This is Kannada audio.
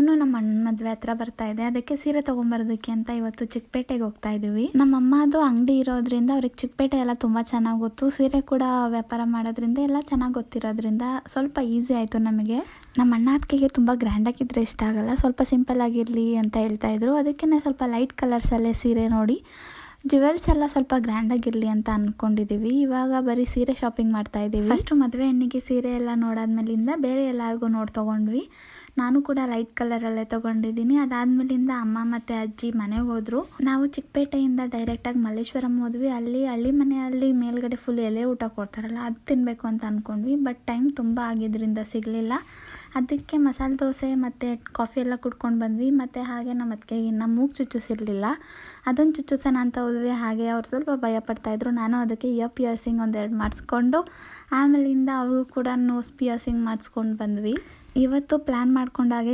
ಇನ್ನೇನು ನಮ್ಮ ಅಣ್ಣನ ಮದುವೆ ಹತ್ರ ಬರ್ತಾ ಇದೆ, ಅದಕ್ಕೆ ಸೀರೆ ತೊಗೊಂಬರೋದಕ್ಕೆ ಅಂತ ಇವತ್ತು ಚಿಕ್ಕಪೇಟೆಗೆ ಹೋಗ್ತಾ ಇದ್ದೀವಿ. ನಮ್ಮ ಅಮ್ಮದು ಅಂಗಡಿ ಇರೋದ್ರಿಂದ ಅವ್ರಿಗೆ ಚಿಕ್ಕಪೇಟೆ ಎಲ್ಲ ತುಂಬ ಚೆನ್ನಾಗಿ ಗೊತ್ತು. ಸೀರೆ ಕೂಡ ವ್ಯಾಪಾರ ಮಾಡೋದ್ರಿಂದ ಎಲ್ಲ ಚೆನ್ನಾಗಿ ಗೊತ್ತಿರೋದ್ರಿಂದ ಸ್ವಲ್ಪ ಈಸಿ ಆಯಿತು ನಮಗೆ. ನಮ್ಮ ಅಣ್ಣ ಅದಕ್ಕೆ ತುಂಬ ಗ್ರ್ಯಾಂಡಾಗಿದ್ದರೆ ಇಷ್ಟ ಆಗಲ್ಲ, ಸ್ವಲ್ಪ ಸಿಂಪಲ್ ಆಗಿರಲಿ ಅಂತ ಹೇಳ್ತಾ ಇದ್ರು. ಅದಕ್ಕೆ ಸ್ವಲ್ಪ ಲೈಟ್ ಕಲರ್ಸಲ್ಲೇ ಸೀರೆ ನೋಡಿ ಜ್ಯುವೆಲ್ಸ್ ಎಲ್ಲ ಸ್ವಲ್ಪ ಗ್ರ್ಯಾಂಡಾಗಿರಲಿ ಅಂತ ಅಂದ್ಕೊಂಡಿದ್ದೀವಿ. ಇವಾಗ ಬರೀ ಸೀರೆ ಶಾಪಿಂಗ್ ಮಾಡ್ತಾ ಇದ್ದೀವಿ. ಫಸ್ಟು ಮದುವೆ ಹೆಣ್ಣಿಗೆ ಸೀರೆ ಎಲ್ಲ ನೋಡಾದ್ಮೇಲಿಂದ ಬೇರೆ ಎಲ್ಲರಿಗೂ ನೋಡಿ ತೊಗೊಂಡ್ವಿ. ನಾನು ಕೂಡ ಲೈಟ್ ಕಲರಲ್ಲೇ ತೊಗೊಂಡಿದ್ದೀನಿ. ಅದಾದ್ಮೇಲಿಂದ ಅಮ್ಮ ಮತ್ತು ಅಜ್ಜಿ ಮನೆಗೆ ಹೋದರು. ನಾವು ಚಿಕ್ಕಪೇಟೆಯಿಂದ ಡೈರೆಕ್ಟಾಗಿ ಮಲ್ಲೇಶ್ವರಂ ಹೋದ್ವಿ. ಅಲ್ಲಿ ಹಳ್ಳಿ ಮನೆಯಲ್ಲಿ ಮೇಲ್ಗಡೆ ಫುಲ್ ಎಲೆ ಊಟ ಕೊಡ್ತಾರಲ್ಲ, ಅದು ತಿನ್ನಬೇಕು ಅಂತ ಅಂದ್ಕೊಂಡ್ವಿ. ಬಟ್ ಟೈಮ್ ತುಂಬ ಆಗಿದ್ದರಿಂದ ಸಿಗಲಿಲ್ಲ. ಅದಕ್ಕೆ ಮಸಾಲೆ ದೋಸೆ ಮತ್ತು ಕಾಫಿ ಎಲ್ಲ ಕುಡ್ಕೊಂಡು ಬಂದ್ವಿ. ಮತ್ತು ಹಾಗೆ ನಮ್ಮ ಅತ್ತಿಗೆಗೆ ಇನ್ನು ಮೂಗು ಚುಚ್ಚಿಸಿರಲಿಲ್ಲ, ಅದನ್ನು ಚುಚ್ಚಿಸೋಣ ಅಂತ ಹೋದ್ವಿ. ಹಾಗೆ ಅವ್ರು ಸ್ವಲ್ಪ ಭಯ ಪಡ್ತಾಯಿದ್ರು. ನಾನು ಅದಕ್ಕೆ ಇಯರ್ ಪಿಯರ್ಸಿಂಗ್ ಒಂದೆರಡು ಮಾಡಿಸ್ಕೊಂಡು ಆಮೇಲಿಂದ ಅವರು ಕೂಡ ನೋಸ್ ಪಿಯರ್ಸಿಂಗ್ ಮಾಡಿಸ್ಕೊಂಡು ಬಂದ್ವಿ. ಇವತ್ತು ಪ್ಲ್ಯಾನ್ ಮಾಡ್ಕೊಂಡಾಗೆ